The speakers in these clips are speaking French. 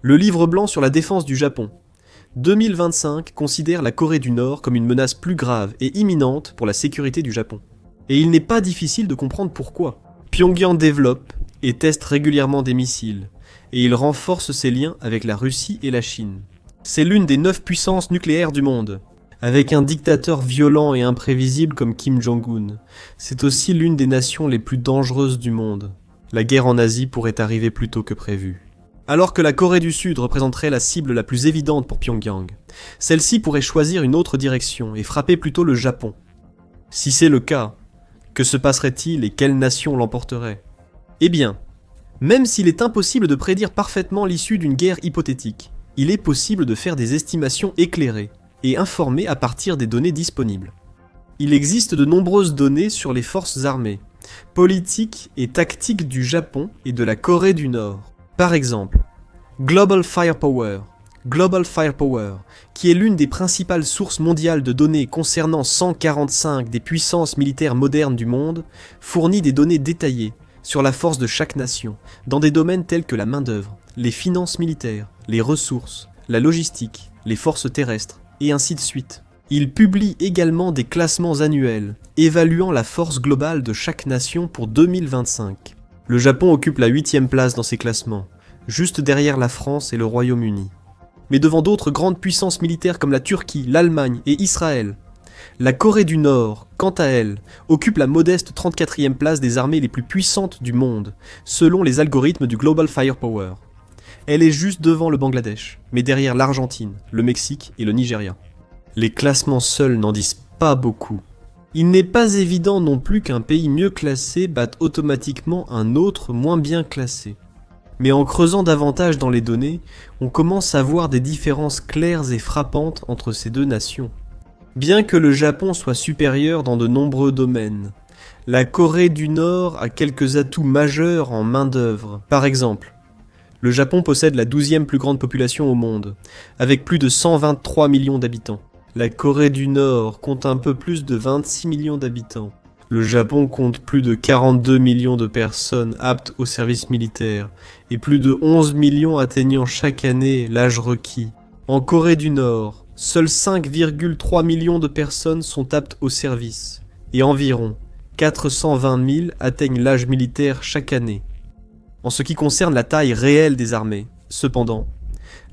Le livre blanc sur la défense du Japon. 2025 considère la Corée du Nord comme une menace plus grave et imminente pour la sécurité du Japon. Et il n'est pas difficile de comprendre pourquoi. Pyongyang développe et teste régulièrement des missiles, et il renforce ses liens avec la Russie et la Chine. C'est l'une des 9 puissances nucléaires du monde, avec un dictateur violent et imprévisible comme Kim Jong-un. C'est aussi l'une des nations les plus dangereuses du monde. La guerre en Asie pourrait arriver plus tôt que prévu. Alors que la Corée du Sud représenterait la cible la plus évidente pour Pyongyang, celle-ci pourrait choisir une autre direction et frapper plutôt le Japon. Si c'est le cas, que se passerait-il et quelle nation l'emporterait ? Eh bien, même s'il est impossible de prédire parfaitement l'issue d'une guerre hypothétique, il est possible de faire des estimations éclairées et informées à partir des données disponibles. Il existe de nombreuses données sur les forces armées, politiques et tactiques du Japon et de la Corée du Nord. Par exemple, Global Firepower, qui est l'une des principales sources mondiales de données concernant 145 des puissances militaires modernes du monde, fournit des données détaillées sur la force de chaque nation, dans des domaines tels que la main-d'œuvre, les finances militaires, les ressources, la logistique, les forces terrestres, et ainsi de suite. Il publie également des classements annuels, évaluant la force globale de chaque nation pour 2025. Le Japon occupe la 8e place dans ces classements, juste derrière la France et le Royaume-Uni. Mais devant d'autres grandes puissances militaires comme la Turquie, l'Allemagne et Israël. La Corée du Nord, quant à elle, occupe la modeste 34e place des armées les plus puissantes du monde, selon les algorithmes du Global Firepower. Elle est juste devant le Bangladesh, mais derrière l'Argentine, le Mexique et le Nigeria. Les classements seuls n'en disent pas beaucoup. Il n'est pas évident non plus qu'un pays mieux classé batte automatiquement un autre moins bien classé. Mais en creusant davantage dans les données, on commence à voir des différences claires et frappantes entre ces deux nations. Bien que le Japon soit supérieur dans de nombreux domaines, la Corée du Nord a quelques atouts majeurs en main-d'œuvre. Par exemple, le Japon possède la 12e plus grande population au monde, avec plus de 123 millions d'habitants. La Corée du Nord compte un peu plus de 26 millions d'habitants. Le Japon compte plus de 42 millions de personnes aptes au service militaire et plus de 11 millions atteignant chaque année l'âge requis. En Corée du Nord, seuls 5,3 millions de personnes sont aptes au service et environ 420 000 atteignent l'âge militaire chaque année. En ce qui concerne la taille réelle des armées, cependant,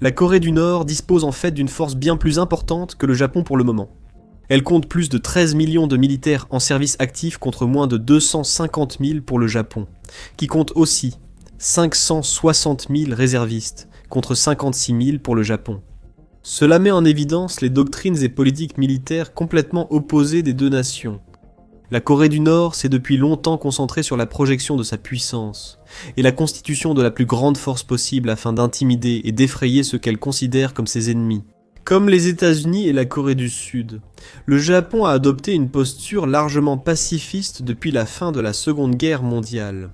la Corée du Nord dispose en fait d'une force bien plus importante que le Japon pour le moment. Elle compte plus de 13 millions de militaires en service actif contre moins de 250 000 pour le Japon, qui compte aussi 560 000 réservistes contre 56 000 pour le Japon. Cela met en évidence les doctrines et politiques militaires complètement opposées des deux nations. La Corée du Nord s'est depuis longtemps concentrée sur la projection de sa puissance et la constitution de la plus grande force possible afin d'intimider et d'effrayer ceux qu'elle considère comme ses ennemis. Comme les États-Unis et la Corée du Sud, le Japon a adopté une posture largement pacifiste depuis la fin de la Seconde Guerre mondiale.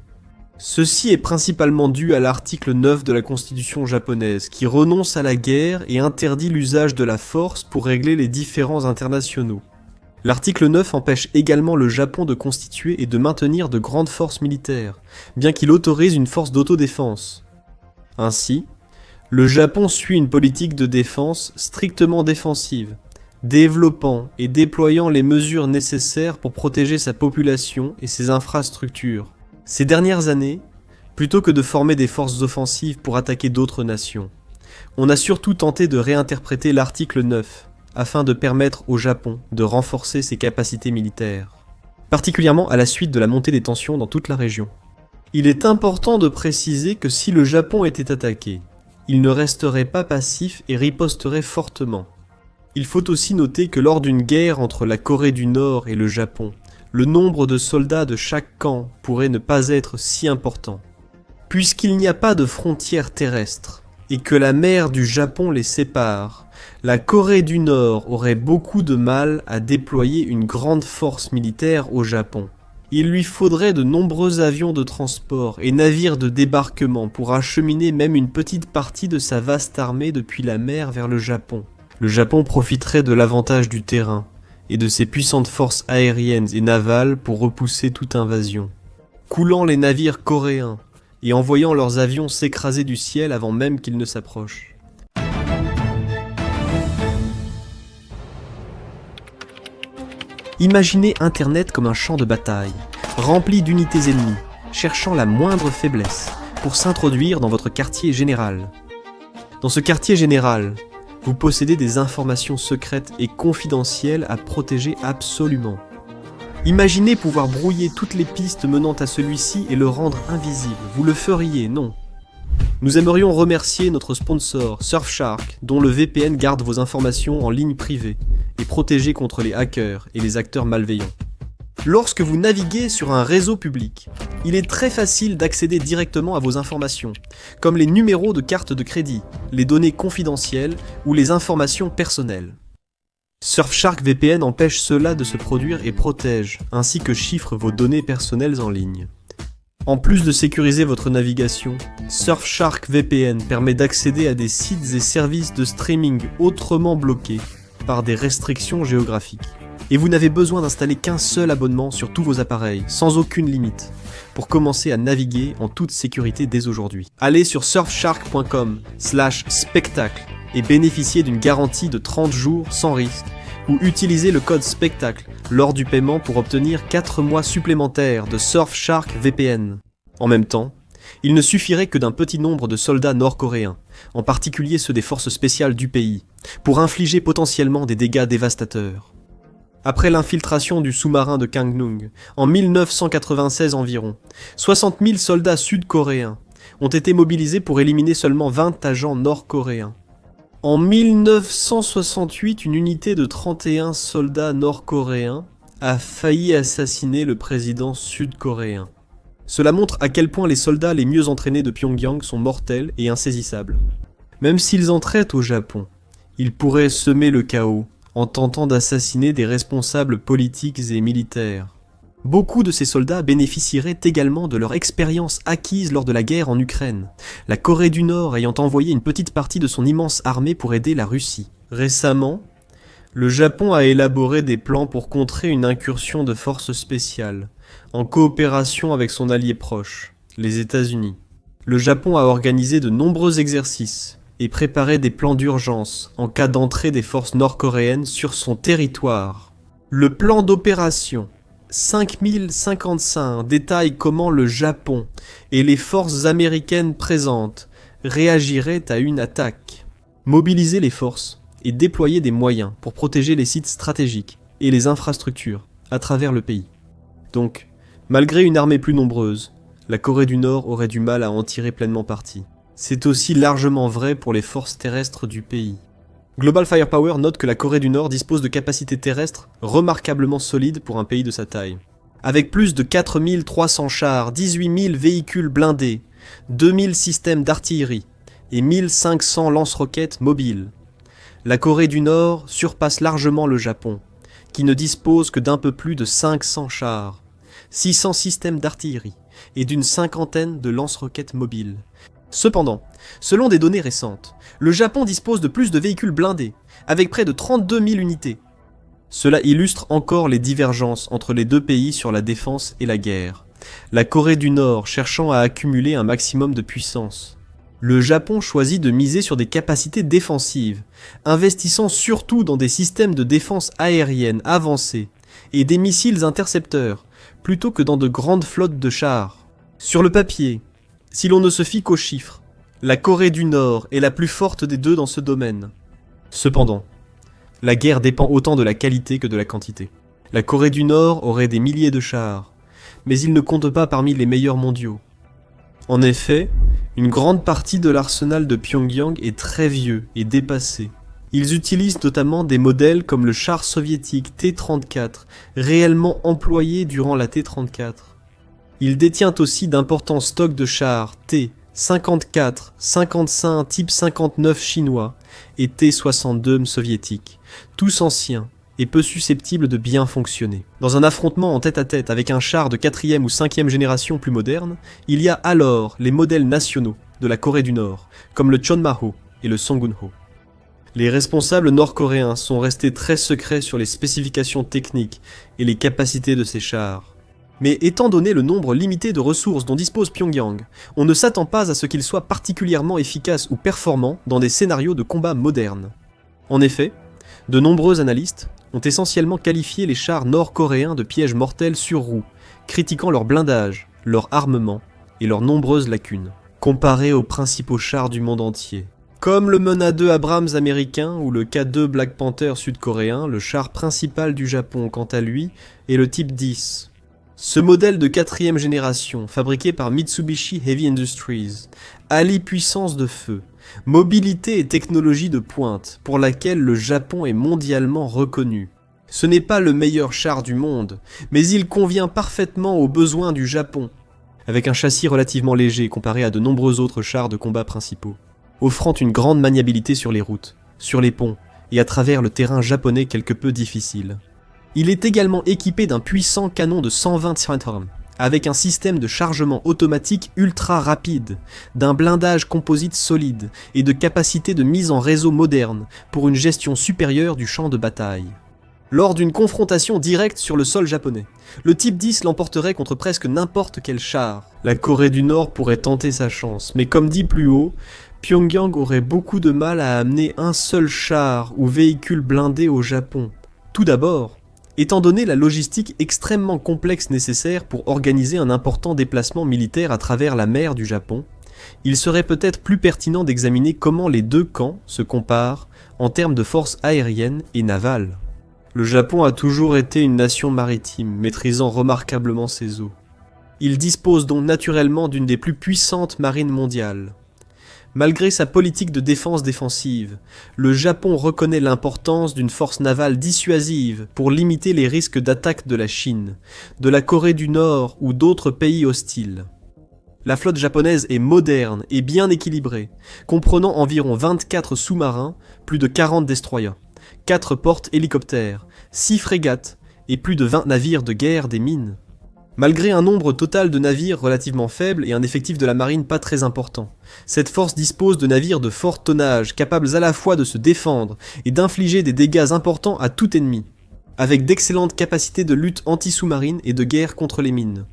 Ceci est principalement dû à l'article 9 de la Constitution japonaise qui renonce à la guerre et interdit l'usage de la force pour régler les différends internationaux. L'article 9 empêche également le Japon de constituer et de maintenir de grandes forces militaires, bien qu'il autorise une force d'autodéfense. Ainsi, le Japon suit une politique de défense strictement défensive, développant et déployant les mesures nécessaires pour protéger sa population et ses infrastructures. Ces dernières années, plutôt que de former des forces offensives pour attaquer d'autres nations, on a surtout tenté de réinterpréter l'article 9, afin de permettre au Japon de renforcer ses capacités militaires, particulièrement à la suite de la montée des tensions dans toute la région. Il est important de préciser que si le Japon était attaqué, il ne resterait pas passif et riposterait fortement. Il faut aussi noter que lors d'une guerre entre la Corée du Nord et le Japon, le nombre de soldats de chaque camp pourrait ne pas être si important. Puisqu'il n'y a pas de frontières terrestres, et que la mer du Japon les sépare, la Corée du Nord aurait beaucoup de mal à déployer une grande force militaire au Japon. Il lui faudrait de nombreux avions de transport et navires de débarquement pour acheminer même une petite partie de sa vaste armée depuis la mer vers le Japon. Le Japon profiterait de l'avantage du terrain et de ses puissantes forces aériennes et navales pour repousser toute invasion. Coulant les navires coréens, et en voyant leurs avions s'écraser du ciel avant même qu'ils ne s'approchent. Imaginez Internet comme un champ de bataille, rempli d'unités ennemies, cherchant la moindre faiblesse pour s'introduire dans votre quartier général. Dans ce quartier général, vous possédez des informations secrètes et confidentielles à protéger absolument. Imaginez pouvoir brouiller toutes les pistes menant à celui-ci et le rendre invisible. Vous le feriez, non? Nous aimerions remercier notre sponsor, Surfshark, dont le VPN garde vos informations en ligne privée et protégé contre les hackers et les acteurs malveillants. Lorsque vous naviguez sur un réseau public, il est très facile d'accéder directement à vos informations, comme les numéros de carte de crédit, les données confidentielles ou les informations personnelles. Surfshark VPN empêche cela de se produire et protège, ainsi que chiffre vos données personnelles en ligne. En plus de sécuriser votre navigation, Surfshark VPN permet d'accéder à des sites et services de streaming autrement bloqués par des restrictions géographiques. Et vous n'avez besoin d'installer qu'un seul abonnement sur tous vos appareils, sans aucune limite, pour commencer à naviguer en toute sécurité dès aujourd'hui. Allez sur surfshark.com/spectacle et bénéficiez d'une garantie de 30 jours sans risque, ou utilisez le code SPECTACLE lors du paiement pour obtenir 4 mois supplémentaires de Surfshark VPN. En même temps, il ne suffirait que d'un petit nombre de soldats nord-coréens, en particulier ceux des forces spéciales du pays, pour infliger potentiellement des dégâts dévastateurs. Après l'infiltration du sous-marin de Gangnung, en 1996 environ, 60 000 soldats sud-coréens ont été mobilisés pour éliminer seulement 20 agents nord-coréens. En 1968, une unité de 31 soldats nord-coréens a failli assassiner le président sud-coréen. Cela montre à quel point les soldats les mieux entraînés de Pyongyang sont mortels et insaisissables. Même s'ils entraient au Japon, ils pourraient semer le chaos en tentant d'assassiner des responsables politiques et militaires. Beaucoup de ces soldats bénéficieraient également de leur expérience acquise lors de la guerre en Ukraine, la Corée du Nord ayant envoyé une petite partie de son immense armée pour aider la Russie. Récemment, le Japon a élaboré des plans pour contrer une incursion de forces spéciales, en coopération avec son allié proche, les États-Unis. Le Japon a organisé de nombreux exercices et préparé des plans d'urgence en cas d'entrée des forces nord-coréennes sur son territoire. Le plan d'opération 5055 détaille comment le Japon et les forces américaines présentes réagiraient à une attaque. Mobiliser les forces et déployer des moyens pour protéger les sites stratégiques et les infrastructures à travers le pays. Donc, malgré une armée plus nombreuse, la Corée du Nord aurait du mal à en tirer pleinement parti. C'est aussi largement vrai pour les forces terrestres du pays. Global Firepower note que la Corée du Nord dispose de capacités terrestres remarquablement solides pour un pays de sa taille. Avec plus de 4300 chars, 18 000 véhicules blindés, 2000 systèmes d'artillerie et 1500 lance-roquettes mobiles, la Corée du Nord surpasse largement le Japon, qui ne dispose que d'un peu plus de 500 chars, 600 systèmes d'artillerie et d'une cinquantaine de lance-roquettes mobiles. Cependant, selon des données récentes, le Japon dispose de plus de véhicules blindés, avec près de 32 000 unités. Cela illustre encore les divergences entre les deux pays sur la défense et la guerre, la Corée du Nord cherchant à accumuler un maximum de puissance. Le Japon choisit de miser sur des capacités défensives, investissant surtout dans des systèmes de défense aérienne avancés et des missiles intercepteurs, plutôt que dans de grandes flottes de chars. Sur le papier, si l'on ne se fie qu'aux chiffres, la Corée du Nord est la plus forte des deux dans ce domaine. Cependant, la guerre dépend autant de la qualité que de la quantité. La Corée du Nord aurait des milliers de chars, mais il ne compte pas parmi les meilleurs mondiaux. En effet, une grande partie de l'arsenal de Pyongyang est très vieux et dépassé. Ils utilisent notamment des modèles comme le char soviétique T-34, réellement employé durant la T-34. Il détient aussi d'importants stocks de chars T-54, 55 type 59 chinois et T-62 soviétiques, tous anciens et peu susceptibles de bien fonctionner. Dans un affrontement en tête-à-tête avec un char de 4e ou 5e génération plus moderne, il y a alors les modèles nationaux de la Corée du Nord, comme le Chonma-ho et le Songun-ho. Les responsables nord-coréens sont restés très secrets sur les spécifications techniques et les capacités de ces chars. Mais étant donné le nombre limité de ressources dont dispose Pyongyang, on ne s'attend pas à ce qu'il soit particulièrement efficace ou performant dans des scénarios de combat modernes. En effet, de nombreux analystes ont essentiellement qualifié les chars nord-coréens de pièges mortels sur roues, critiquant leur blindage, leur armement et leurs nombreuses lacunes, comparés aux principaux chars du monde entier. Comme le Mona 2 Abrams américain ou le K2 Black Panther sud-coréen, le char principal du Japon, quant à lui, est le Type 10. Ce modèle de 4ème génération, fabriqué par Mitsubishi Heavy Industries, allie puissance de feu, mobilité et technologie de pointe, pour laquelle le Japon est mondialement reconnu. Ce n'est pas le meilleur char du monde, mais il convient parfaitement aux besoins du Japon, avec un châssis relativement léger comparé à de nombreux autres chars de combat principaux, offrant une grande maniabilité sur les routes, sur les ponts et à travers le terrain japonais quelque peu difficile. Il est également équipé d'un puissant canon de 120 cm, avec un système de chargement automatique ultra rapide, d'un blindage composite solide et de capacités de mise en réseau moderne pour une gestion supérieure du champ de bataille. Lors d'une confrontation directe sur le sol japonais, le Type 10 l'emporterait contre presque n'importe quel char. La Corée du Nord pourrait tenter sa chance, mais comme dit plus haut, Pyongyang aurait beaucoup de mal à amener un seul char ou véhicule blindé au Japon. Tout d'abord, étant donné la logistique extrêmement complexe nécessaire pour organiser un important déplacement militaire à travers la mer du Japon, il serait peut-être plus pertinent d'examiner comment les deux camps se comparent en termes de force aérienne et navale. Le Japon a toujours été une nation maritime, maîtrisant remarquablement ses eaux. Il dispose donc naturellement d'une des plus puissantes marines mondiales. Malgré sa politique de défense défensive, le Japon reconnaît l'importance d'une force navale dissuasive pour limiter les risques d'attaque de la Chine, de la Corée du Nord ou d'autres pays hostiles. La flotte japonaise est moderne et bien équilibrée, comprenant environ 24 sous-marins, plus de 40 destroyers, 4 porte-hélicoptères, 6 frégates et plus de 20 navires de guerre des mines. Malgré un nombre total de navires relativement faible et un effectif de la marine pas très important, cette force dispose de navires de fort tonnage capables à la fois de se défendre et d'infliger des dégâts importants à tout ennemi, avec d'excellentes capacités de lutte anti-sous-marine et de guerre contre les mines.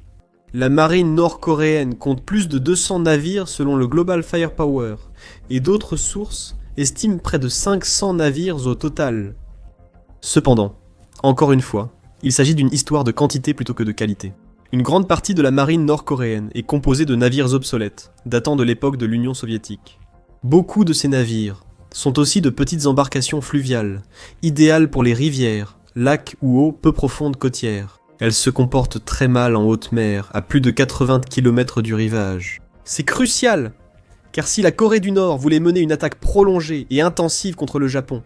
La marine nord-coréenne compte plus de 200 navires selon le Global Firepower, et d'autres sources estiment près de 500 navires au total. Cependant, encore une fois, il s'agit d'une histoire de quantité plutôt que de qualité. Une grande partie de la marine nord-coréenne est composée de navires obsolètes, datant de l'époque de l'Union soviétique. Beaucoup de ces navires sont aussi de petites embarcations fluviales, idéales pour les rivières, lacs ou eaux peu profondes côtières. Elles se comportent très mal en haute mer, à plus de 80 km du rivage. C'est crucial, car si la Corée du Nord voulait mener une attaque prolongée et intensive contre le Japon,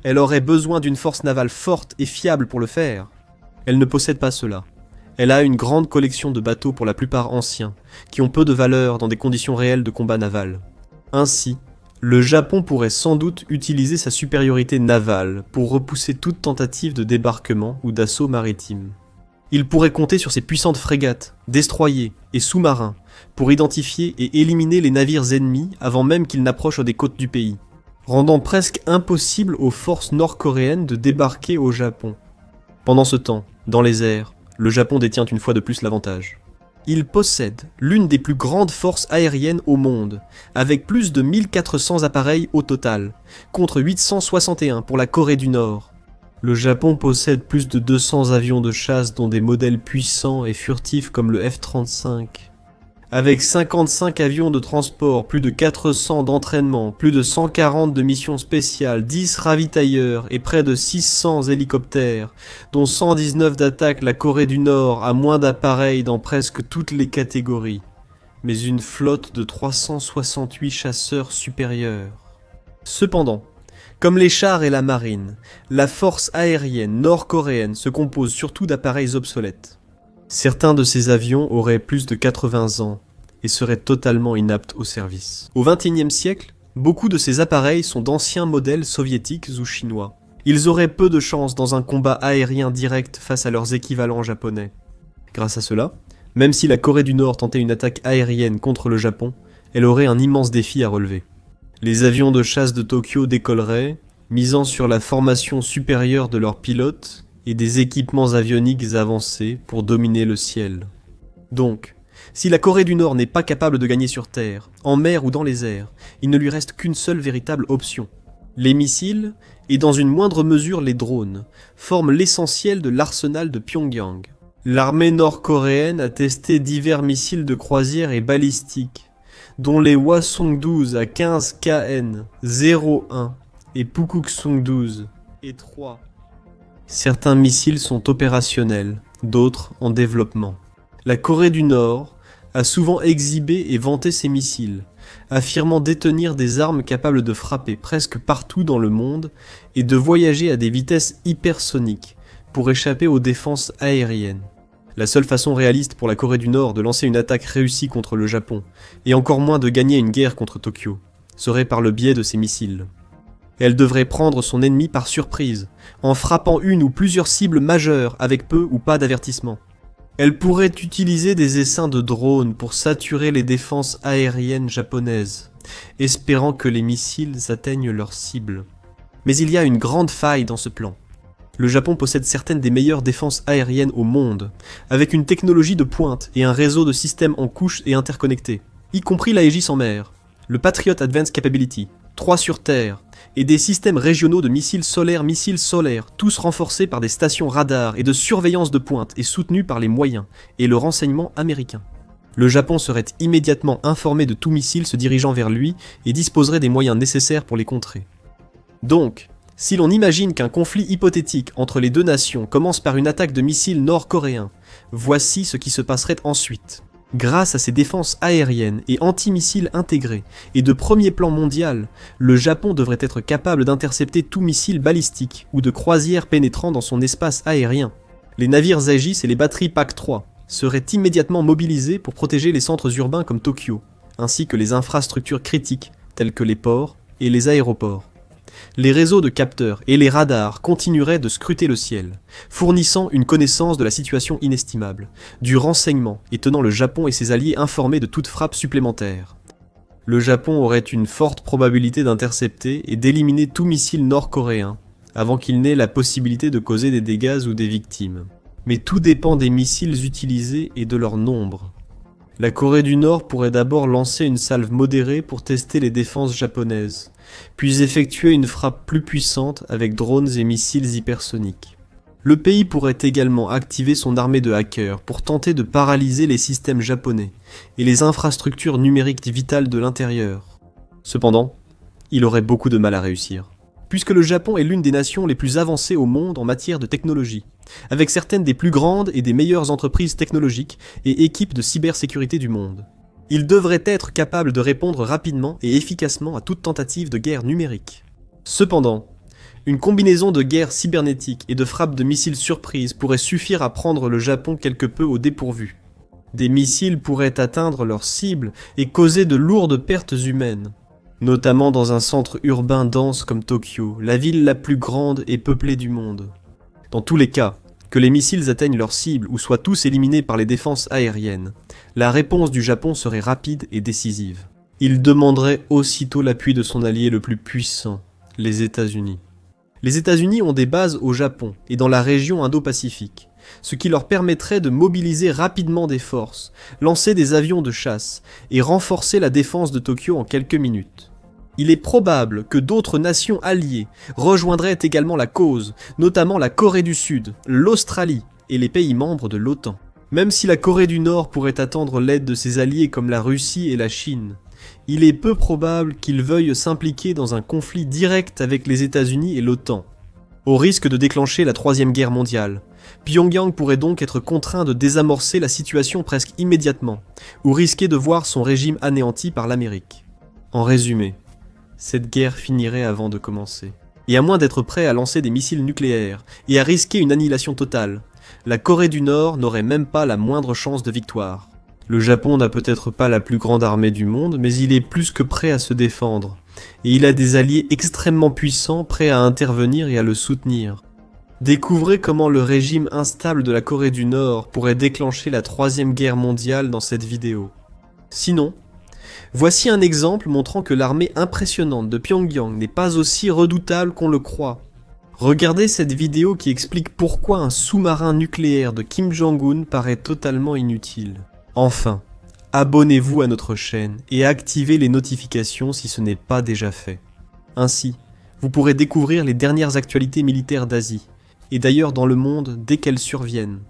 elle aurait besoin d'une force navale forte et fiable pour le faire. Elle ne possède pas cela. Elle a une grande collection de bateaux pour la plupart anciens, qui ont peu de valeur dans des conditions réelles de combat naval. Ainsi, le Japon pourrait sans doute utiliser sa supériorité navale pour repousser toute tentative de débarquement ou d'assaut maritime. Il pourrait compter sur ses puissantes frégates, destroyers et sous-marins pour identifier et éliminer les navires ennemis avant même qu'ils n'approchent des côtes du pays, rendant presque impossible aux forces nord-coréennes de débarquer au Japon. Pendant ce temps, dans les airs, le Japon détient une fois de plus l'avantage. Il possède l'une des plus grandes forces aériennes au monde, avec plus de 1400 appareils au total, contre 861 pour la Corée du Nord. Le Japon possède plus de 200 avions de chasse dont des modèles puissants et furtifs comme le F-35. Avec 55 avions de transport, plus de 400 d'entraînement, plus de 140 de missions spéciales, 10 ravitailleurs et près de 600 hélicoptères, dont 119 d'attaque, la Corée du Nord a moins d'appareils dans presque toutes les catégories, mais une flotte de 368 chasseurs supérieurs. Cependant, comme les chars et la marine, la force aérienne nord-coréenne se compose surtout d'appareils obsolètes. Certains de ces avions auraient plus de 80 ans et seraient totalement inaptes au service. Au XXIe siècle, beaucoup de ces appareils sont d'anciens modèles soviétiques ou chinois. Ils auraient peu de chance dans un combat aérien direct face à leurs équivalents japonais. Grâce à cela, même si la Corée du Nord tentait une attaque aérienne contre le Japon, elle aurait un immense défi à relever. Les avions de chasse de Tokyo décolleraient, misant sur la formation supérieure de leurs pilotes, et des équipements avioniques avancés pour dominer le ciel. Donc, si la Corée du Nord n'est pas capable de gagner sur Terre, en mer ou dans les airs, il ne lui reste qu'une seule véritable option. Les missiles, et dans une moindre mesure les drones, forment l'essentiel de l'arsenal de Pyongyang. L'armée nord-coréenne a testé divers missiles de croisière et balistiques, dont les Hwasong-12 à 15 KN-01 et Pukguksong-12 et 3. Certains missiles sont opérationnels, d'autres en développement. La Corée du Nord a souvent exhibé et vanté ses missiles, affirmant détenir des armes capables de frapper presque partout dans le monde et de voyager à des vitesses hypersoniques pour échapper aux défenses aériennes. La seule façon réaliste pour la Corée du Nord de lancer une attaque réussie contre le Japon, et encore moins de gagner une guerre contre Tokyo, serait par le biais de ses missiles. Elle devrait prendre son ennemi par surprise, en frappant une ou plusieurs cibles majeures avec peu ou pas d'avertissement. Elle pourrait utiliser des essaims de drones pour saturer les défenses aériennes japonaises, espérant que les missiles atteignent leur cible. Mais il y a une grande faille dans ce plan. Le Japon possède certaines des meilleures défenses aériennes au monde, avec une technologie de pointe et un réseau de systèmes en couches et interconnectés, y compris l'Aegis en mer, le Patriot Advanced Capability, 3 sur Terre, et des systèmes régionaux de missiles solaires, tous renforcés par des stations radars et de surveillance de pointe et soutenus par les moyens et le renseignement américain. Le Japon serait immédiatement informé de tout missile se dirigeant vers lui et disposerait des moyens nécessaires pour les contrer. Donc, si l'on imagine qu'un conflit hypothétique entre les deux nations commence par une attaque de missiles nord-coréens, voici ce qui se passerait ensuite. Grâce à ses défenses aériennes et antimissiles intégrés et de premier plan mondial, le Japon devrait être capable d'intercepter tout missile balistique ou de croisière pénétrant dans son espace aérien. Les navires Aegis et les batteries PAC-3 seraient immédiatement mobilisés pour protéger les centres urbains comme Tokyo, ainsi que les infrastructures critiques telles que les ports et les aéroports. Les réseaux de capteurs et les radars continueraient de scruter le ciel, fournissant une connaissance de la situation inestimable, du renseignement et tenant le Japon et ses alliés informés de toute frappe supplémentaire. Le Japon aurait une forte probabilité d'intercepter et d'éliminer tout missile nord-coréen, avant qu'il n'ait la possibilité de causer des dégâts ou des victimes. Mais tout dépend des missiles utilisés et de leur nombre. La Corée du Nord pourrait d'abord lancer une salve modérée pour tester les défenses japonaises, puis effectuer une frappe plus puissante avec drones et missiles hypersoniques. Le pays pourrait également activer son armée de hackers pour tenter de paralyser les systèmes japonais et les infrastructures numériques vitales de l'intérieur. Cependant, il aurait beaucoup de mal à réussir, puisque le Japon est l'une des nations les plus avancées au monde en matière de technologie, avec certaines des plus grandes et des meilleures entreprises technologiques et équipes de cybersécurité du monde. Il devrait être capable de répondre rapidement et efficacement à toute tentative de guerre numérique. Cependant, une combinaison de guerre cybernétique et de frappes de missiles surprises pourrait suffire à prendre le Japon quelque peu au dépourvu. Des missiles pourraient atteindre leur cible et causer de lourdes pertes humaines, notamment dans un centre urbain dense comme Tokyo, la ville la plus grande et peuplée du monde. Dans tous les cas, que les missiles atteignent leur cible ou soient tous éliminés par les défenses aériennes, la réponse du Japon serait rapide et décisive. Il demanderait aussitôt l'appui de son allié le plus puissant, les États-Unis. Les États-Unis ont des bases au Japon et dans la région Indo-Pacifique, ce qui leur permettrait de mobiliser rapidement des forces, lancer des avions de chasse et renforcer la défense de Tokyo en quelques minutes. Il est probable que d'autres nations alliées rejoindraient également la cause, notamment la Corée du Sud, l'Australie et les pays membres de l'OTAN. Même si la Corée du Nord pourrait attendre l'aide de ses alliés comme la Russie et la Chine, il est peu probable qu'ils veuillent s'impliquer dans un conflit direct avec les États-Unis et l'OTAN. Au risque de déclencher la Troisième Guerre mondiale, Pyongyang pourrait donc être contraint de désamorcer la situation presque immédiatement, ou risquer de voir son régime anéanti par l'Amérique. En résumé, cette guerre finirait avant de commencer. Et à moins d'être prêt à lancer des missiles nucléaires et à risquer une annihilation totale, la Corée du Nord n'aurait même pas la moindre chance de victoire. Le Japon n'a peut-être pas la plus grande armée du monde, mais il est plus que prêt à se défendre. Et il a des alliés extrêmement puissants prêts à intervenir et à le soutenir. Découvrez comment le régime instable de la Corée du Nord pourrait déclencher la Troisième Guerre mondiale dans cette vidéo. Sinon, voici un exemple montrant que l'armée impressionnante de Pyongyang n'est pas aussi redoutable qu'on le croit. Regardez cette vidéo qui explique pourquoi un sous-marin nucléaire de Kim Jong-un paraît totalement inutile. Enfin, abonnez-vous à notre chaîne et activez les notifications si ce n'est pas déjà fait. Ainsi, vous pourrez découvrir les dernières actualités militaires d'Asie, et d'ailleurs dans le monde dès qu'elles surviennent.